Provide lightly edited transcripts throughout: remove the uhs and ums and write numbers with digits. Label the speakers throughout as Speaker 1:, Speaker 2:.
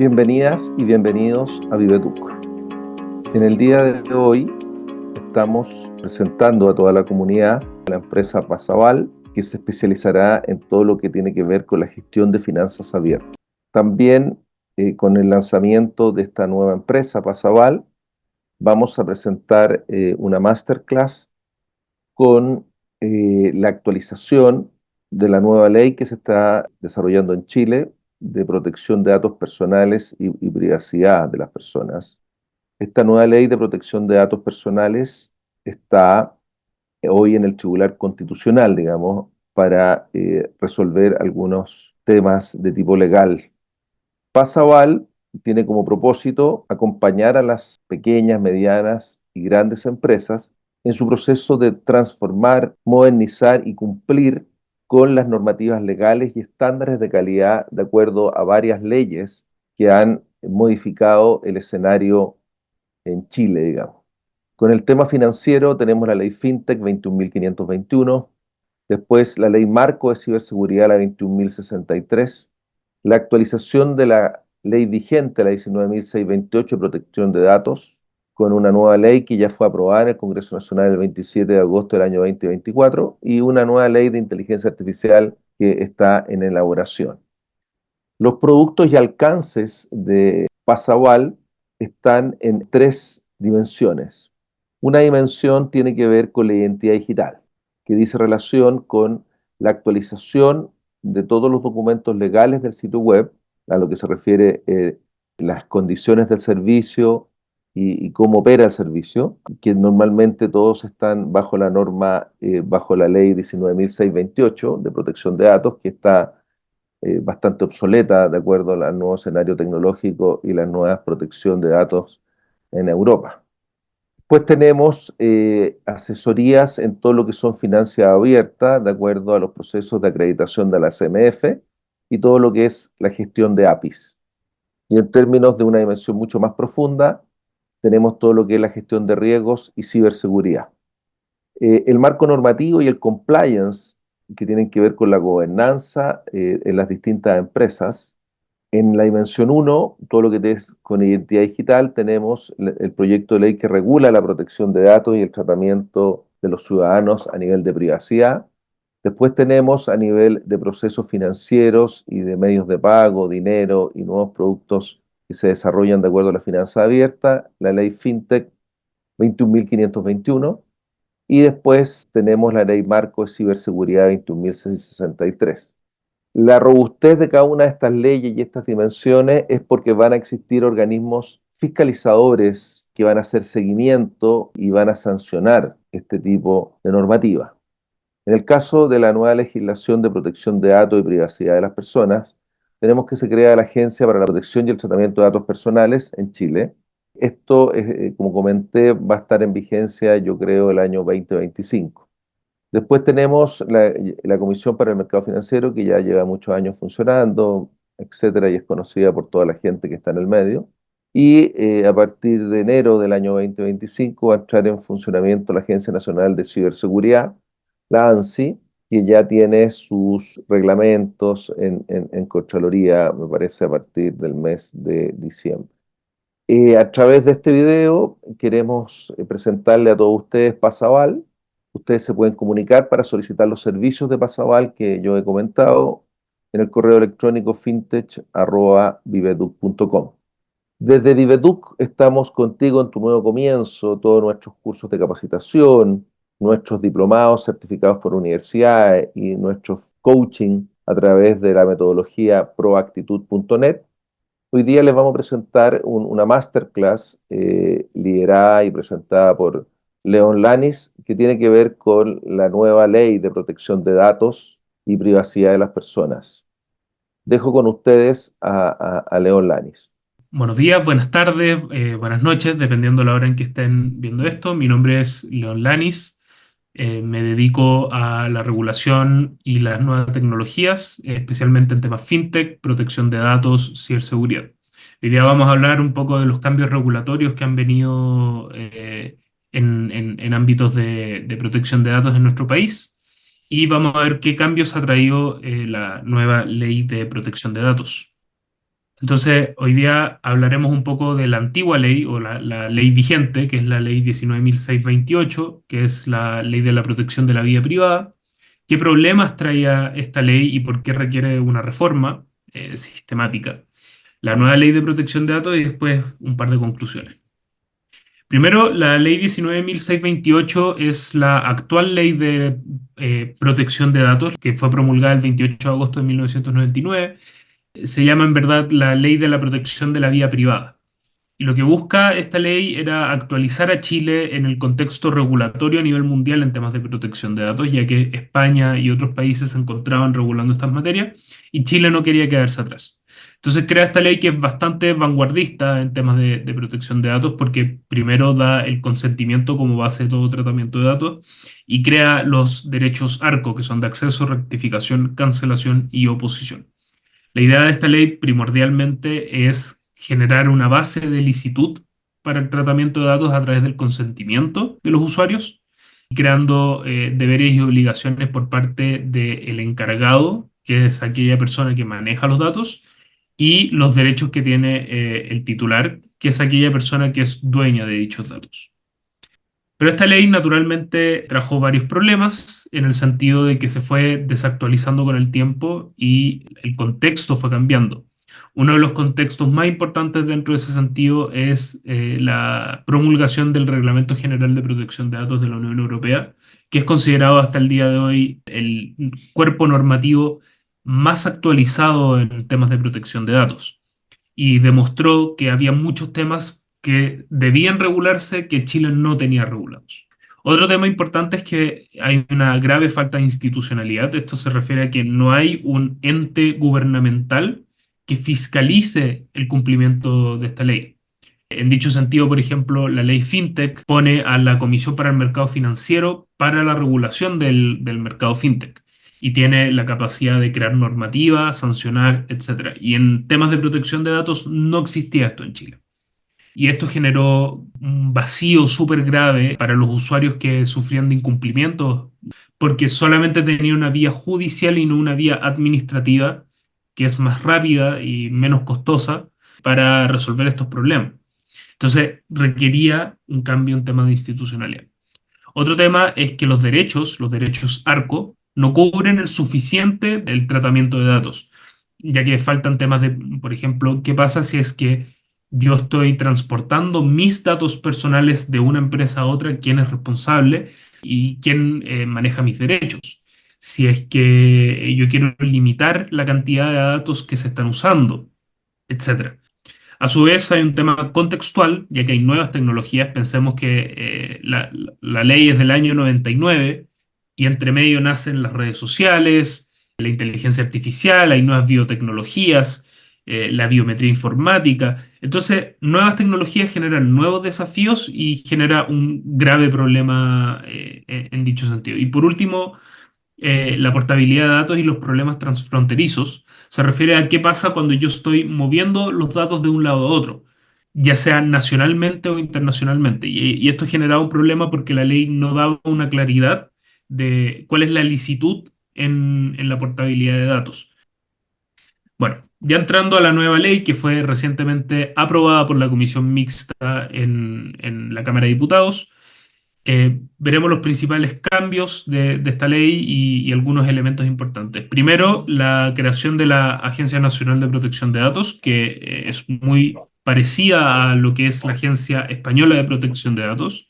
Speaker 1: Bienvenidas y bienvenidos a Viveduc. En el día de hoy estamos presentando a toda la comunidad la empresa Pasaval, que se especializará en todo lo que tiene que ver con la gestión de finanzas abiertas. También con el lanzamiento de esta nueva empresa Pasaval, vamos a presentar una masterclass con la actualización de la nueva ley que se está desarrollando en Chile de protección de datos personales y privacidad de las personas. Esta nueva ley de protección de datos personales está hoy en el Tribunal Constitucional, digamos, para resolver algunos temas de tipo legal. Pasaval tiene como propósito acompañar a las pequeñas, medianas y grandes empresas en su proceso de transformar, modernizar y cumplir con las normativas legales y estándares de calidad de acuerdo a varias leyes que han modificado el escenario en Chile, digamos. Con el tema financiero tenemos la ley FinTech 21.521, después la ley Marco de Ciberseguridad, la 21.063, la actualización de la ley vigente, la 19.628, protección de datos, con una nueva ley que ya fue aprobada en el Congreso Nacional el 27 de agosto del año 2024, y una nueva ley de inteligencia artificial que está en elaboración. Los productos y alcances de Pasaval están en tres dimensiones. Una dimensión tiene que ver con la identidad digital, que dice relación con la actualización de todos los documentos legales del sitio web, a lo que se refiere las condiciones del servicio y cómo opera el servicio, que normalmente todos están bajo la norma, bajo la ley 19.628 de protección de datos, que está bastante obsoleta de acuerdo al nuevo escenario tecnológico y la nueva protección de datos en Europa. Pues tenemos asesorías en todo lo que son finanzas abiertas, de acuerdo a los procesos de acreditación de la CMF y todo lo que es la gestión de APIs. Y en términos de una dimensión mucho más profunda, tenemos todo lo que es la gestión de riesgos y ciberseguridad. El marco normativo y el compliance, que tienen que ver con la gobernanza en las distintas empresas. En la dimensión uno, todo lo que es con identidad digital, tenemos el proyecto de ley que regula la protección de datos y el tratamiento de los ciudadanos a nivel de privacidad. Después tenemos a nivel de procesos financieros y de medios de pago, dinero y nuevos productos que se desarrollan de acuerdo a la finanza abierta, la ley FinTech 21.521. Y después tenemos la ley marco de ciberseguridad 21.663. La robustez de cada una de estas leyes y estas dimensiones es porque van a existir organismos fiscalizadores que van a hacer seguimiento y van a sancionar este tipo de normativa. En el caso de la nueva legislación de protección de datos y privacidad de las personas, tenemos que se crea la Agencia para la Protección y el Tratamiento de Datos Personales en Chile. Esto, como comenté, va a estar en vigencia, yo creo, el año 2025. Después tenemos la Comisión para el Mercado Financiero, que ya lleva muchos años funcionando, etcétera, y es conocida por toda la gente que está en el medio. Y a partir de enero del año 2025 va a entrar en funcionamiento la Agencia Nacional de Ciberseguridad, la ANSI, que ya tiene sus reglamentos en Contraloría, me parece, a partir del mes de diciembre. A través de este video queremos presentarle a todos ustedes Pasaval. Ustedes se pueden comunicar para solicitar los servicios de Pasaval que yo he comentado en el correo electrónico fintech@viveduc.com. Desde Viveduc estamos contigo en tu nuevo comienzo, todos nuestros cursos de capacitación, nuestros diplomados certificados por universidades y nuestros coaching a través de la metodología proactitud.net. Hoy día les vamos a presentar una masterclass liderada y presentada por Leon Lanis, que tiene que ver con la nueva ley de protección de datos y privacidad de las personas. Dejo con ustedes a Leon Lanis.
Speaker 2: Buenos días, buenas tardes, buenas noches, dependiendo de la hora en que estén viendo esto. Mi nombre es Leon Lanis. Me dedico a la regulación y las nuevas tecnologías, especialmente en temas fintech, protección de datos, ciberseguridad. Hoy día vamos a hablar un poco de los cambios regulatorios que han venido en ámbitos de protección de datos en nuestro país y vamos a ver qué cambios ha traído la nueva ley de protección de datos. Entonces, hoy día hablaremos un poco de la antigua ley o la ley vigente, que es la ley 19.628, que es la ley de la protección de la vida privada. ¿Qué problemas traía esta ley y por qué requiere una reforma sistemática? La nueva ley de protección de datos y después un par de conclusiones. Primero, la ley 19.628 es la actual ley de protección de datos que fue promulgada el 28 de agosto de 1999. Se llama en verdad la ley de la protección de la vida privada. Y lo que busca esta ley era actualizar a Chile en el contexto regulatorio a nivel mundial en temas de protección de datos, ya que España y otros países se encontraban regulando estas materias y Chile no quería quedarse atrás. Entonces crea esta ley que es bastante vanguardista en temas de protección de datos porque primero da el consentimiento como base de todo tratamiento de datos y crea los derechos ARCO, que son de acceso, rectificación, cancelación y oposición. La idea de esta ley primordialmente es generar una base de licitud para el tratamiento de datos a través del consentimiento de los usuarios, creando deberes y obligaciones por parte del encargado, que es aquella persona que maneja los datos, y los derechos que tiene el titular, que es aquella persona que es dueña de dichos datos. Pero esta ley naturalmente trajo varios problemas en el sentido de que se fue desactualizando con el tiempo y el contexto fue cambiando. Uno de los contextos más importantes dentro de ese sentido es la promulgación del Reglamento General de Protección de Datos de la Unión Europea, que es considerado hasta el día de hoy el cuerpo normativo más actualizado en temas de protección de datos y demostró que había muchos temas que debían regularse que Chile no tenía regulados. Otro tema importante es que hay una grave falta de institucionalidad. Esto se refiere a que no hay un ente gubernamental que fiscalice el cumplimiento de esta ley. En dicho sentido, por ejemplo, la ley FinTech pone a la Comisión para el Mercado Financiero para la regulación del mercado FinTech y tiene la capacidad de crear normativa, sancionar, etcétera. Y en temas de protección de datos no existía esto en Chile. Y esto generó un vacío súper grave para los usuarios que sufrían de incumplimientos, porque solamente tenía una vía judicial y no una vía administrativa, que es más rápida y menos costosa para resolver estos problemas. Entonces, requería un cambio en tema de institucionalidad. Otro tema es que los derechos ARCO, no cubren el suficiente el tratamiento de datos, ya que faltan temas de, por ejemplo, ¿qué pasa si es que yo estoy transportando mis datos personales de una empresa a otra? ¿Quién es responsable y quién maneja mis derechos? Si es que yo quiero limitar la cantidad de datos que se están usando, etcétera. A su vez, hay un tema contextual, ya que hay nuevas tecnologías. Pensemos que la ley es del año 99 y entre medio nacen las redes sociales, la inteligencia artificial, hay nuevas biotecnologías, la biometría informática. Entonces, nuevas tecnologías generan nuevos desafíos y genera un grave problema en dicho sentido. Y por último, la portabilidad de datos y los problemas transfronterizos. Se refiere a qué pasa cuando yo estoy moviendo los datos de un lado a otro, ya sea nacionalmente o internacionalmente. Y esto generaba un problema porque la ley no daba una claridad de cuál es la licitud en la portabilidad de datos. Bueno, ya entrando a la nueva ley que fue recientemente aprobada por la Comisión Mixta en la Cámara de Diputados. Veremos los principales cambios de esta ley y algunos elementos importantes. Primero, la creación de la Agencia Nacional de Protección de Datos, que es muy parecida a lo que es la Agencia Española de Protección de Datos.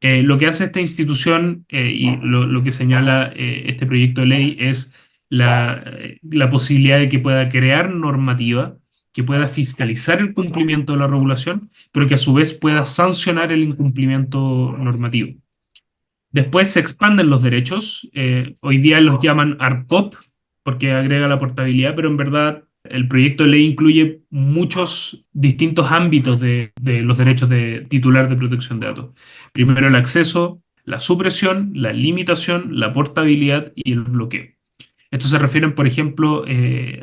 Speaker 2: Lo que hace esta institución y lo que señala este proyecto de ley es la posibilidad de que pueda crear normativa, que pueda fiscalizar el cumplimiento de la regulación, pero que a su vez pueda sancionar el incumplimiento normativo. Después se expanden los derechos. Hoy día los llaman ARCOP porque agrega la portabilidad, pero en verdad el proyecto de ley incluye muchos distintos ámbitos de los derechos de titular de protección de datos. Primero el acceso, la supresión, la limitación, la portabilidad y el bloqueo. Estos se refieren, por ejemplo,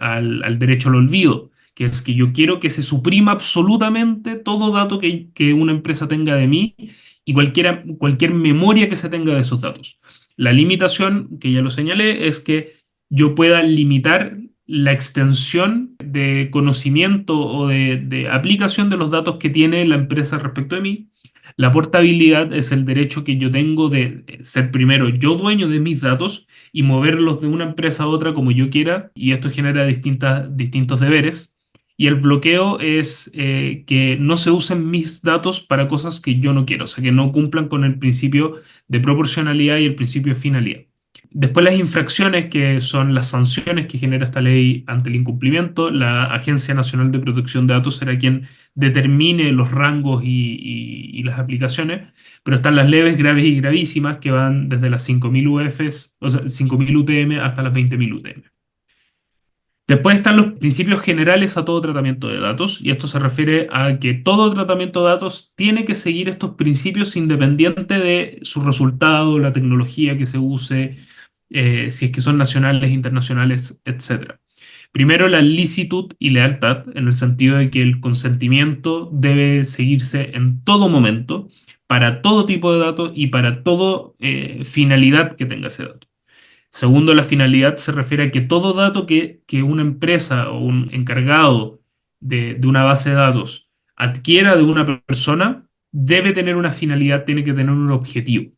Speaker 2: al derecho al olvido, que es que yo quiero que se suprima absolutamente todo dato que una empresa tenga de mí y cualquier memoria que se tenga de esos datos. La limitación, que ya lo señalé, es que yo pueda limitar la extensión de conocimiento o de aplicación de los datos que tiene la empresa respecto de mí. La portabilidad es el derecho que yo tengo de ser primero yo dueño de mis datos y moverlos de una empresa a otra como yo quiera, y esto genera distintos deberes. Y el bloqueo es que no se usen mis datos para cosas que yo no quiero, o sea, que no cumplan con el principio de proporcionalidad y el principio de finalidad. Después las infracciones, que son las sanciones que genera esta ley ante el incumplimiento. La Agencia Nacional de Protección de Datos será quien determine los rangos y las aplicaciones, pero están las leves, graves y gravísimas, que van desde las 5.000 UFs, o sea, 5.000 UTM hasta las 20.000 UTM. Después están los principios generales a todo tratamiento de datos, y esto se refiere a que todo tratamiento de datos tiene que seguir estos principios independiente de su resultado, la tecnología que se use, si es que son nacionales, internacionales, etcétera. Primero, la licitud y lealtad, en el sentido de que el consentimiento debe seguirse en todo momento, para todo tipo de datos y para toda finalidad que tenga ese dato. Segundo, la finalidad se refiere a que todo dato que una empresa o un encargado de una base de datos adquiera de una persona debe tener una finalidad, tiene que tener un objetivo.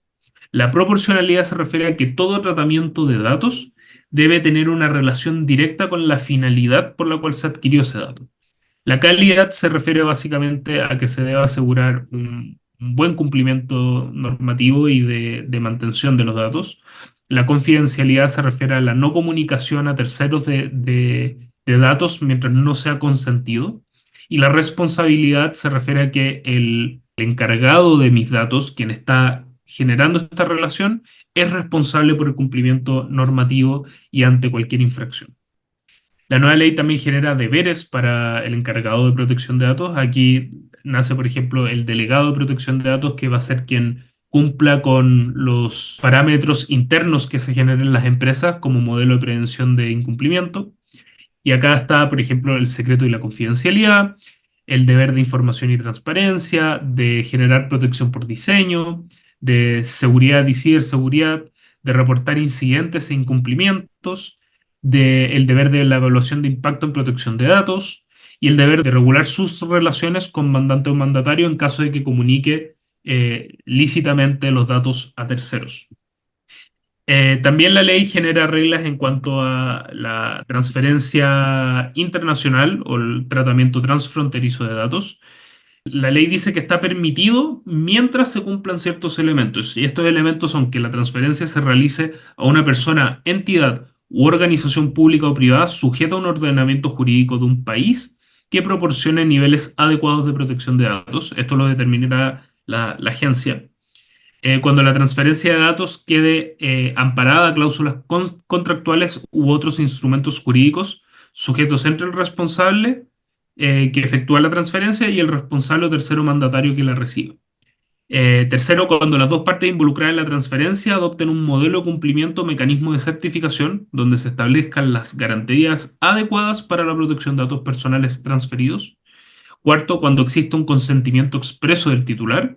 Speaker 2: La proporcionalidad se refiere a que todo tratamiento de datos debe tener una relación directa con la finalidad por la cual se adquirió ese dato. La calidad se refiere básicamente a que se debe asegurar un buen cumplimiento normativo y de mantención de los datos. La confidencialidad se refiere a la no comunicación a terceros de datos mientras no sea consentido. Y la responsabilidad se refiere a que el encargado de mis datos, quien está generando esta relación, es responsable por el cumplimiento normativo y ante cualquier infracción. La nueva ley también genera deberes para el encargado de protección de datos. Aquí nace, por ejemplo, el delegado de protección de datos, que va a ser quien cumpla con los parámetros internos que se generen en las empresas como modelo de prevención de incumplimiento. Y acá está, por ejemplo, el secreto y la confidencialidad, el deber de información y transparencia, de generar protección por diseño, de seguridad y ciberseguridad, de reportar incidentes e incumplimientos, el deber de la evaluación de impacto en protección de datos y el deber de regular sus relaciones con mandante o mandatario en caso de que comunique lícitamente los datos a terceros. También la ley genera reglas en cuanto a la transferencia internacional o el tratamiento transfronterizo de datos. La ley dice que está permitido mientras se cumplan ciertos elementos, y estos elementos son que la transferencia se realice a una persona, entidad u organización pública o privada sujeta a un ordenamiento jurídico de un país que proporcione niveles adecuados de protección de datos. Esto lo determinará la agencia. Cuando la transferencia de datos quede amparada a cláusulas contractuales u otros instrumentos jurídicos sujetos entre el responsable que efectúa la transferencia y el responsable o tercero mandatario que la recibe. Tercero, cuando las dos partes involucradas en la transferencia adopten un modelo de cumplimiento o mecanismo de certificación donde se establezcan las garantías adecuadas para la protección de datos personales transferidos. Cuarto, cuando exista un consentimiento expreso del titular.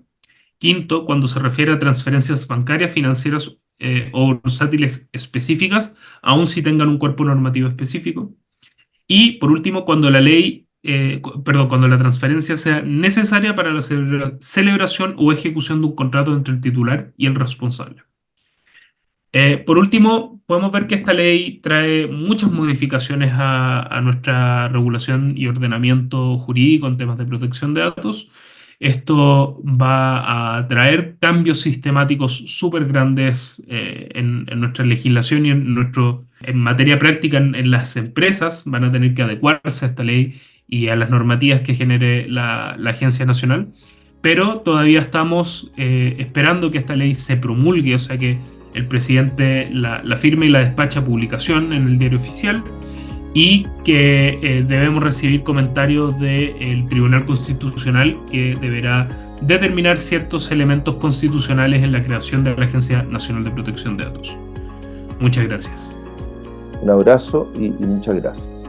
Speaker 2: Quinto, cuando se refiere a transferencias bancarias, financieras o bursátiles específicas, aun si tengan un cuerpo normativo específico. Y por último, cuando la transferencia sea necesaria para la celebración o ejecución de un contrato entre el titular y el responsable. Por último, podemos ver que esta ley trae muchas modificaciones a nuestra regulación y ordenamiento jurídico en temas de protección de datos. Esto va a traer cambios sistemáticos súper grandes en nuestra legislación y en materia práctica en las empresas. Van a tener que adecuarse a esta ley y a las normativas que genere la Agencia Nacional. Pero todavía estamos esperando que esta ley se promulgue, o sea que el presidente la firme y la despacha a publicación en el Diario Oficial, y que debemos recibir comentarios del Tribunal Constitucional, que deberá determinar ciertos elementos constitucionales en la creación de la Agencia Nacional de Protección de Datos. Muchas gracias.
Speaker 1: Un abrazo y muchas gracias.